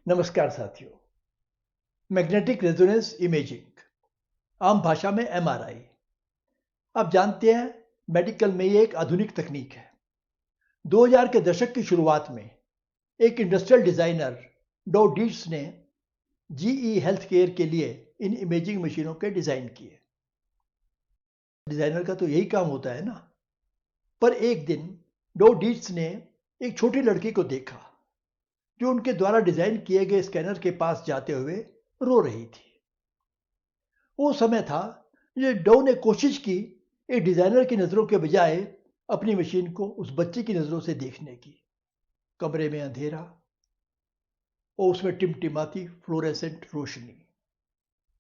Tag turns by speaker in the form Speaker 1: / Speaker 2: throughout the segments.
Speaker 1: नमस्कार साथियों। Magnetic resonance imaging, आम भाषा में एमआरआई, आप जानते हैं मेडिकल में ये एक आधुनिक तकनीक है। 2000 के दशक की शुरुआत में एक इंडस्ट्रियल डिजाइनर डॉ डीट्स ने जीई हेल्थ केयर के लिए इन इमेजिंग मशीनों के डिजाइन किए। डिजाइनर का तो यही काम होता है ना। पर एक दिन डॉ डीट्स ने एक छोटी लड़की को देखा जो उनके द्वारा डिजाइन किए गए स्कैनर के पास जाते हुए रो रही थी। वो समय था जब डो ने कोशिश की एक डिजाइनर की नजरों के बजाय अपनी मशीन को उस बच्चे की नजरों से देखने की। कमरे में अंधेरा और उसमें टिमटिमाती फ्लोरेसेंट रोशनी,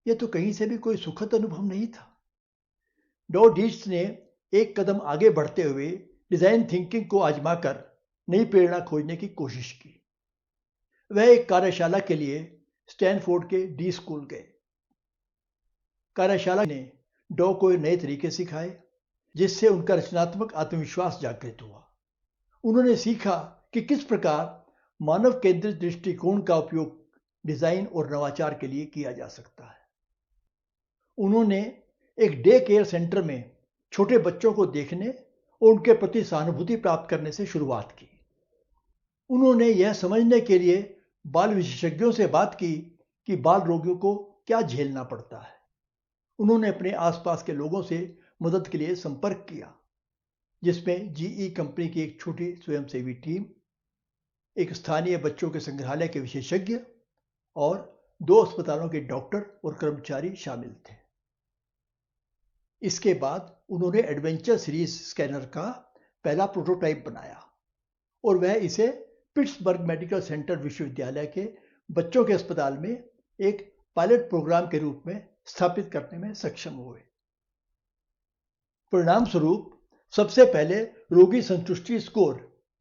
Speaker 1: यह तो कहीं से भी कोई सुखद अनुभव नहीं था। डो डीट्स ने एक कदम आगे बढ़ते हुए डिजाइन थिंकिंग को आजमाकर नई प्रेरणा खोजने की कोशिश की। वह एक कार्यशाला के लिए स्टैनफोर्ड के डी स्कूल गए। कार्यशाला ने डो को नए तरीके सिखाए जिससे उनका रचनात्मक आत्मविश्वास जागृत हुआ। उन्होंने सीखा कि किस प्रकार मानव केंद्रित दृष्टिकोण का उपयोग डिजाइन और नवाचार के लिए किया जा सकता है। उन्होंने एक डे केयर सेंटर में छोटे बच्चों को देखने और उनके प्रति सहानुभूति प्राप्त करने से शुरुआत की। उन्होंने यह समझने के लिए बाल विशेषज्ञों से बात की कि बाल रोगियों को क्या झेलना पड़ता है। उन्होंने अपने आसपास के लोगों से मदद के लिए संपर्क किया, जिसमें जीई कंपनी की एक छोटी स्वयंसेवी टीम, एक स्थानीय बच्चों के संग्रहालय के विशेषज्ञ और 2 अस्पतालों के डॉक्टर और कर्मचारी शामिल थे। इसके बाद उन्होंने एडवेंचर सीरीज स्कैनर का पहला प्रोटोटाइप बनाया और वह इसे पिट्सबर्ग मेडिकल सेंटर विश्वविद्यालय के बच्चों के अस्पताल में एक पायलट प्रोग्राम के रूप में स्थापित करने में सक्षम हुए। परिणाम स्वरूप सबसे पहले रोगी संतुष्टि स्कोर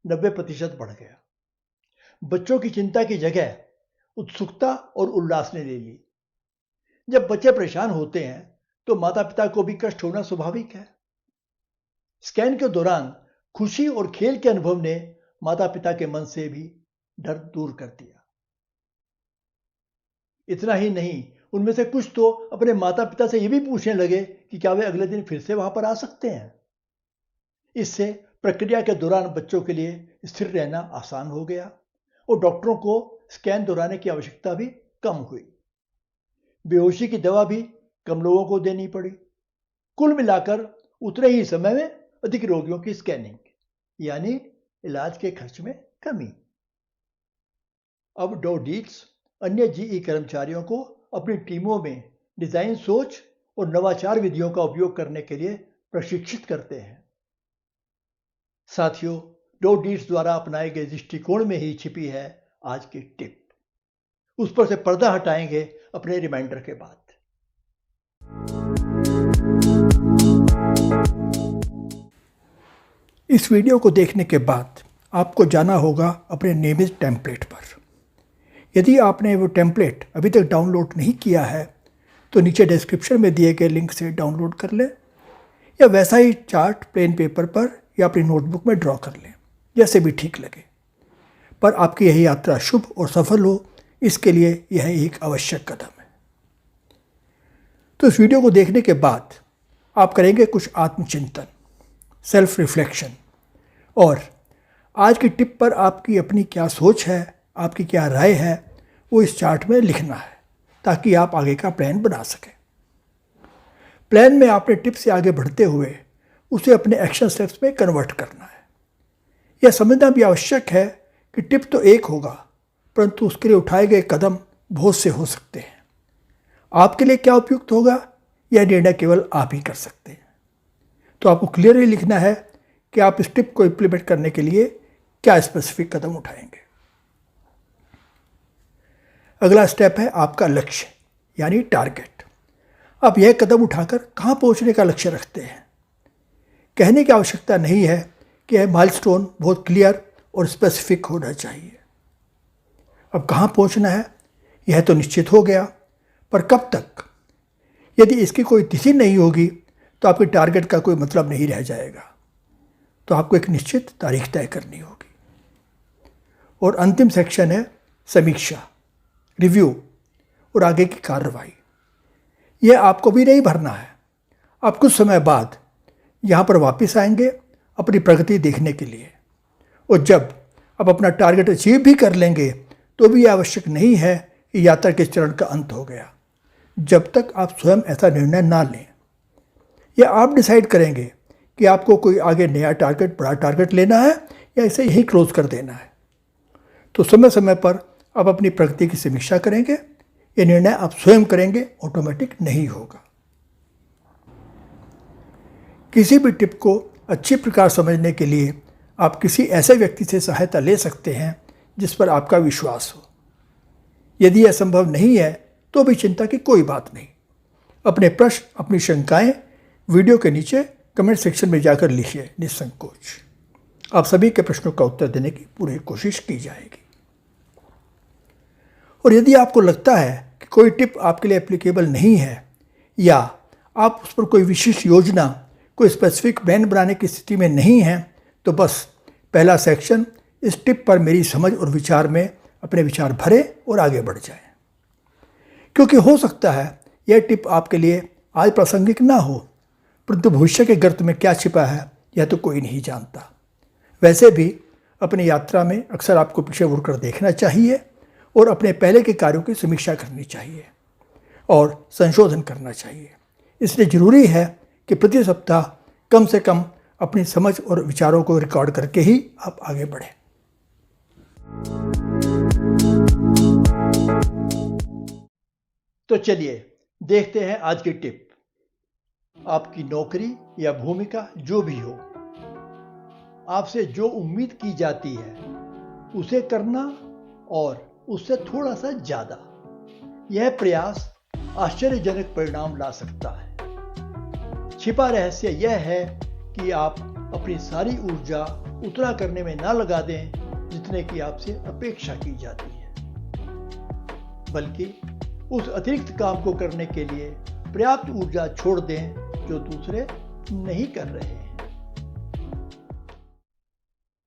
Speaker 1: 90% बढ़ गया। बच्चों की चिंता की जगह उत्सुकता और उल्लास ने ले ली। जब बच्चे परेशान होते हैं तो माता पिता को भी कष्ट होना स्वाभाविक है। स्कैन के दौरान खुशी और खेल के अनुभव ने माता पिता के मन से भी डर दूर कर दिया। इतना ही नहीं, उनमें से कुछ तो अपने माता पिता से यह भी पूछने लगे कि क्या वे अगले दिन फिर से वहां पर आ सकते हैं। इससे प्रक्रिया के दौरान बच्चों के लिए स्थिर रहना आसान हो गया और डॉक्टरों को स्कैन दोहराने की आवश्यकता भी कम हुई। बेहोशी की दवा भी कम लोगों को देनी पड़ी। कुल मिलाकर उतने ही समय में अधिक रोगियों की स्कैनिंग, यानी इलाज के खर्च में कमी। अब डॉ डीट्स अन्य जीई कर्मचारियों को अपनी टीमों में डिजाइन सोच और नवाचार विधियों का उपयोग करने के लिए प्रशिक्षित करते हैं। साथियों, डॉ डीट्स द्वारा अपनाए गए दृष्टिकोण में ही छिपी है आज की टिप। उस पर से पर्दा हटाएंगे अपने रिमाइंडर के बाद।
Speaker 2: इस वीडियो को देखने के बाद आपको जाना होगा अपने नियमित टेम्पलेट पर। यदि आपने वो टेम्पलेट अभी तक डाउनलोड नहीं किया है तो नीचे डिस्क्रिप्शन में दिए गए लिंक से डाउनलोड कर लें, या वैसा ही चार्ट प्लेन पेपर पर या अपनी नोटबुक में ड्रॉ कर लें, जैसे भी ठीक लगे। पर आपकी यह यात्रा शुभ और सफल हो, इसके लिए यह एक आवश्यक कदम है। तो इस वीडियो को देखने के बाद आप करेंगे कुछ आत्मचिंतन, सेल्फ रिफ्लेक्शन, और आज की टिप पर आपकी अपनी क्या सोच है, आपकी क्या राय है, वो इस चार्ट में लिखना है ताकि आप आगे का प्लान बना सकें। प्लान में आपने टिप से आगे बढ़ते हुए उसे अपने एक्शन स्टेप्स में कन्वर्ट करना है। यह समझना भी आवश्यक है कि टिप तो एक होगा, परंतु उसके लिए उठाए गए कदम बहुत से हो सकते हैं। आपके लिए क्या उपयुक्त होगा, यह निर्णय केवल आप ही कर सकते हैं। तो आपको क्लियरली लिखना है कि आप इस टिप को इम्प्लीमेंट करने के लिए क्या स्पेसिफिक कदम उठाएंगे। अगला स्टेप है आपका लक्ष्य, यानी टारगेट। आप यह कदम उठाकर कहाँ पहुँचने का लक्ष्य रखते हैं। कहने की आवश्यकता नहीं है कि यह माइलस्टोन बहुत क्लियर और स्पेसिफिक होना चाहिए। अब कहाँ पहुँचना है यह तो निश्चित हो गया, पर कब तक? यदि इसकी कोई तिथि नहीं होगी तो आपके टारगेट का कोई मतलब नहीं रह जाएगा। तो आपको एक निश्चित तारीख तय करनी होगी। और अंतिम सेक्शन है समीक्षा, रिव्यू और आगे की कार्रवाई। यह आपको भी नहीं भरना है। आप कुछ समय बाद यहाँ पर वापस आएंगे अपनी प्रगति देखने के लिए, और जब आप अपना टारगेट अचीव भी कर लेंगे तो भी आवश्यक नहीं है कि यात्रा के चरण का अंत हो गया, जब तक आप स्वयं ऐसा निर्णय ना लें। या आप डिसाइड करेंगे कि आपको कोई आगे नया टारगेट, बड़ा टारगेट लेना है या इसे यहीं क्लोज कर देना है। तो समय समय पर आप अपनी प्रगति की समीक्षा करेंगे। ये निर्णय आप स्वयं करेंगे, ऑटोमेटिक नहीं होगा। किसी भी टिप को अच्छी प्रकार समझने के लिए आप किसी ऐसे व्यक्ति से सहायता ले सकते हैं जिस पर आपका विश्वास हो। यदि यह संभव नहीं है तो भी चिंता की कोई बात नहीं। अपने प्रश्न, अपनी शंकाएं वीडियो के नीचे कमेंट सेक्शन में जाकर लिखिए निसंकोच। आप सभी के प्रश्नों का उत्तर देने की पूरी कोशिश की जाएगी। और यदि आपको लगता है कि कोई टिप आपके लिए एप्लीकेबल नहीं है, या आप उस पर कोई विशेष योजना, कोई स्पेसिफिक प्लान बनाने की स्थिति में नहीं हैं, तो बस पहला सेक्शन इस टिप पर मेरी समझ और विचार में अपने विचार भरें और आगे बढ़ जाएं। क्योंकि हो सकता है यह टिप आपके लिए आज प्रासंगिक ना हो, परंतु भविष्य के गर्त में क्या छिपा है यह तो कोई नहीं जानता। वैसे भी अपनी यात्रा में अक्सर आपको पीछे मुड़कर देखना चाहिए और अपने पहले के कार्यों की समीक्षा करनी चाहिए और संशोधन करना चाहिए। इसलिए ज़रूरी है कि प्रति सप्ताह कम से कम अपनी समझ और विचारों को रिकॉर्ड करके ही आप आगे बढ़ें।
Speaker 1: तो चलिए देखते हैं आज की टिप। आपकी नौकरी या भूमिका जो भी हो, आपसे जो उम्मीद की जाती है उसे करना और उससे थोड़ा सा ज्यादा। यह प्रयास आश्चर्यजनक परिणाम ला सकता है। छिपा रहस्य यह है कि आप अपनी सारी ऊर्जा उतना करने में ना लगा दें जितने की आपसे अपेक्षा की जाती है, बल्कि उस अतिरिक्त काम को करने के लिए पर्याप्त ऊर्जा छोड़ दें जो दूसरे नहीं कर रहे हैं।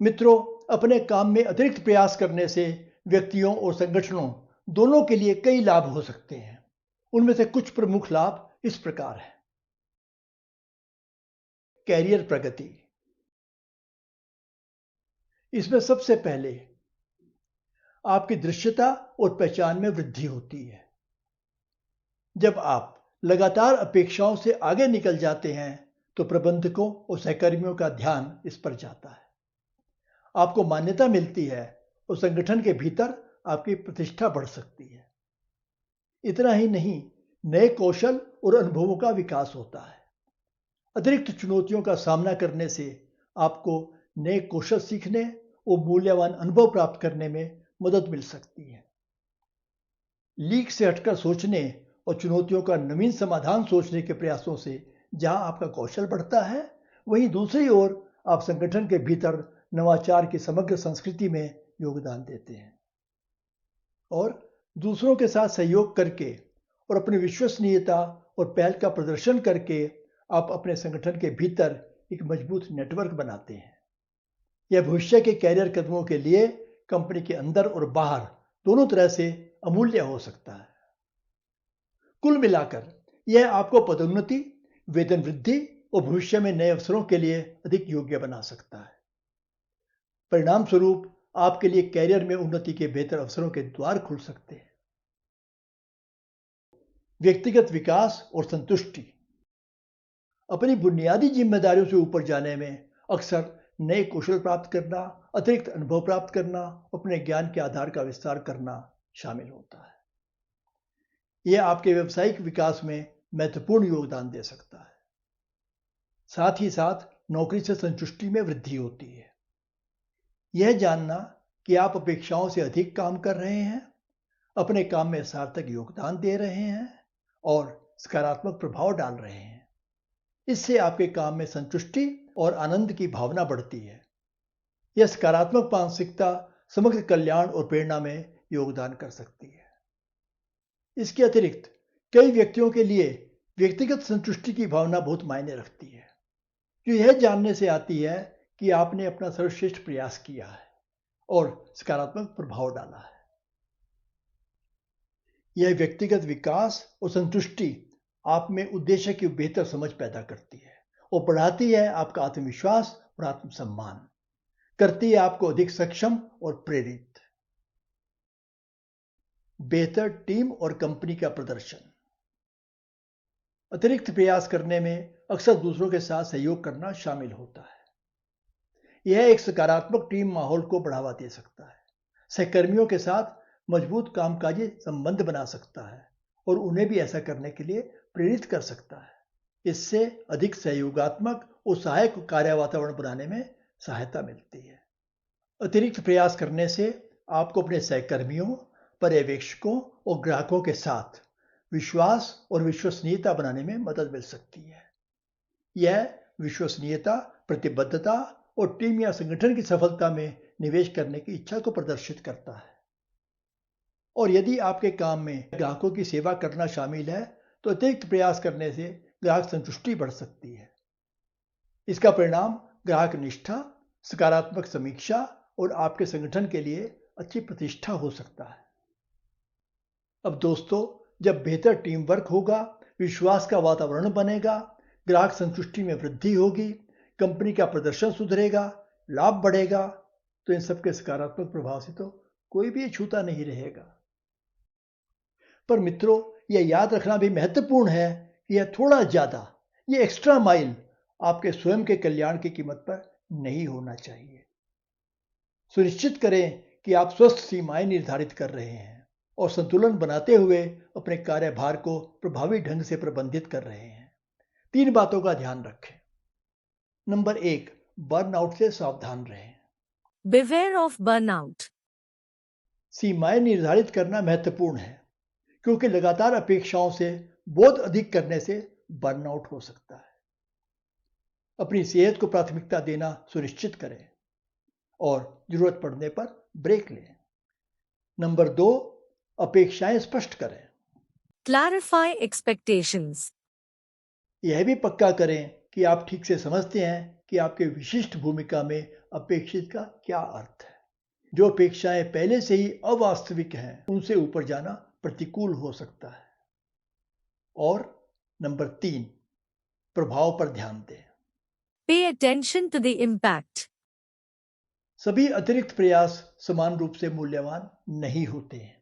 Speaker 1: मित्रों, अपने काम में अतिरिक्त प्रयास करने से व्यक्तियों और संगठनों दोनों के लिए कई लाभ हो सकते हैं। उनमें से कुछ प्रमुख लाभ इस प्रकार हैं। कैरियर प्रगति। इसमें सबसे पहले आपकी दृश्यता और पहचान में वृद्धि होती है। जब आप लगातार अपेक्षाओं से आगे निकल जाते हैं तो प्रबंधकों और सहकर्मियों का ध्यान इस पर जाता है। आपको मान्यता मिलती है और संगठन के भीतर आपकी प्रतिष्ठा बढ़ सकती है। इतना ही नहीं, नए कौशल और अनुभवों का विकास होता है। अतिरिक्त चुनौतियों का सामना करने से आपको नए कौशल सीखने और मूल्यवान अनुभव प्राप्त करने में मदद मिल सकती है। लीक से हटकर सोचने और चुनौतियों का नवीन समाधान सोचने के प्रयासों से जहां आपका कौशल बढ़ता है, वहीं दूसरी ओर आप संगठन के भीतर नवाचार की समग्र संस्कृति में योगदान देते हैं। और दूसरों के साथ सहयोग करके और अपनी विश्वसनीयता और पहल का प्रदर्शन करके आप अपने संगठन के भीतर एक मजबूत नेटवर्क बनाते हैं। यह भविष्य के कैरियर कदमों के लिए कंपनी के अंदर और बाहर दोनों तरह से अमूल्य हो सकता है। कुल मिलाकर यह आपको पदोन्नति, वेतन वृद्धि और भविष्य में नए अवसरों के लिए अधिक योग्य बना सकता है। परिणाम स्वरूप आपके लिए कैरियर में उन्नति के बेहतर अवसरों के द्वार खुल सकते हैं। व्यक्तिगत विकास और संतुष्टि। अपनी बुनियादी जिम्मेदारियों से ऊपर जाने में अक्सर नए कौशल प्राप्त करना, अतिरिक्त अनुभव प्राप्त करना, अपने ज्ञान के आधार का विस्तार करना शामिल होता है। यह आपके व्यावसायिक विकास में महत्वपूर्ण योगदान दे सकता है। साथ ही साथ नौकरी से संतुष्टि में वृद्धि होती है। यह जानना कि आप अपेक्षाओं से अधिक काम कर रहे हैं, अपने काम में सार्थक योगदान दे रहे हैं और सकारात्मक प्रभाव डाल रहे हैं, इससे आपके काम में संतुष्टि और आनंद की भावना बढ़ती है। यह सकारात्मक मानसिकता समग्र कल्याण और प्रेरणा में योगदान कर सकती है। इसके अतिरिक्त कई व्यक्तियों के लिए व्यक्तिगत संतुष्टि की भावना बहुत मायने रखती है, जो यह जानने से आती है कि आपने अपना सर्वश्रेष्ठ प्रयास किया है और सकारात्मक प्रभाव डाला है। यह व्यक्तिगत विकास और संतुष्टि आप में उद्देश्य की बेहतर समझ पैदा करती है और बढ़ाती है आपका आत्मविश्वास और आत्मसम्मान, करती है आपको अधिक सक्षम और प्रेरित। बेहतर टीम और कंपनी का प्रदर्शन। अतिरिक्त प्रयास करने में अक्सर दूसरों के साथ सहयोग करना शामिल होता है। यह एक सकारात्मक टीम माहौल को बढ़ावा दे सकता है, सहकर्मियों के साथ मजबूत कामकाजी संबंध बना सकता है और उन्हें भी ऐसा करने के लिए प्रेरित कर सकता है। इससे अधिक सहयोगात्मक और सहायक कार्य वातावरण बनाने में सहायता मिलती है। अतिरिक्त प्रयास करने से आपको अपने सहकर्मियों, पर्यवेक्षकों और ग्राहकों के साथ विश्वास और विश्वसनीयता बनाने में मदद मिल सकती है। यह विश्वसनीयता, प्रतिबद्धता और टीम या संगठन की सफलता में निवेश करने की इच्छा को प्रदर्शित करता है। और यदि आपके काम में ग्राहकों की सेवा करना शामिल है तो अतिरिक्त प्रयास करने से ग्राहक संतुष्टि बढ़ सकती है। इसका परिणाम ग्राहक निष्ठा, सकारात्मक समीक्षा और आपके संगठन के लिए अच्छी प्रतिष्ठा हो सकता है। अब दोस्तों, जब बेहतर टीम वर्क होगा, विश्वास का वातावरण बनेगा, ग्राहक संतुष्टि में वृद्धि होगी, कंपनी का प्रदर्शन सुधरेगा, लाभ बढ़ेगा, तो इन सबके सकारात्मक प्रभाव से तो कोई भी छूता नहीं रहेगा। पर मित्रों, यह याद रखना भी महत्वपूर्ण है कि यह थोड़ा ज्यादा, ये एक्स्ट्रा माइल आपके स्वयं के कल्याण की कीमत पर नहीं होना चाहिए। सुनिश्चित करें कि आप स्वस्थ सीमाएं निर्धारित कर रहे हैं और संतुलन बनाते हुए अपने कार्यभार को प्रभावी ढंग से प्रबंधित कर रहे हैं। 3 बातों का ध्यान रखें। नंबर 1, बर्नआउट से सावधान रहें।
Speaker 3: Beware of burnout.
Speaker 1: सीमाएं निर्धारित करना महत्वपूर्ण है क्योंकि लगातार अपेक्षाओं से बहुत अधिक करने से बर्नआउट हो सकता है। अपनी सेहत को प्राथमिकता देना सुनिश्चित करें और जरूरत पड़ने पर ब्रेक लें। नंबर 2, अपेक्षाएं स्पष्ट करें।
Speaker 3: Clarify expectations.
Speaker 1: यह भी पक्का करें कि आप ठीक से समझते हैं कि आपके विशिष्ट भूमिका में अपेक्षित का क्या अर्थ है। जो अपेक्षाएं पहले से ही अवास्तविक हैं, उनसे ऊपर जाना प्रतिकूल हो सकता है। और नंबर 3, प्रभाव पर ध्यान दें।
Speaker 3: Pay attention to the impact.
Speaker 1: सभी अतिरिक्त प्रयास समान रूप से मूल्यवान नहीं होते हैं।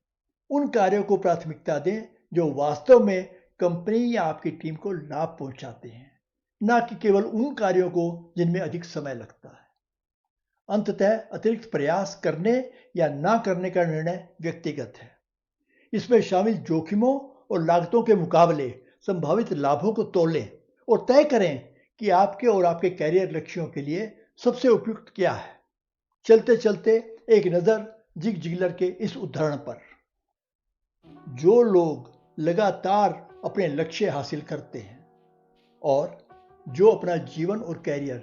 Speaker 1: उन कार्यों को प्राथमिकता दें जो वास्तव में कंपनी या आपकी टीम को लाभ पहुंचाते हैं, न कि केवल उन कार्यों को जिनमें अधिक समय लगता है। अंततः अतिरिक्त प्रयास करने या ना करने का निर्णय व्यक्तिगत है। इसमें शामिल जोखिमों और लागतों के मुकाबले संभावित लाभों को तोलें और तय करें कि आपके और आपके कैरियर लक्ष्यों के लिए सबसे उपयुक्त क्या है। चलते चलते एक नज़र जिग जिगलर के इस उदाहरण पर। जो लोग लगातार अपने लक्ष्य हासिल करते हैं और जो अपना जीवन और कैरियर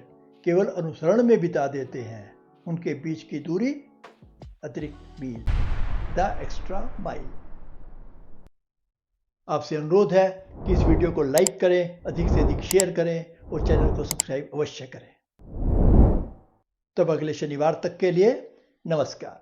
Speaker 1: केवल अनुसरण में बिता देते हैं, उनके बीच की दूरी अतिरिक्त मील, द एक्स्ट्रा माइल। आपसे अनुरोध है कि इस वीडियो को लाइक करें, अधिक से अधिक शेयर करें और चैनल को सब्सक्राइब अवश्य करें। तब अगले शनिवार तक के लिए नमस्कार।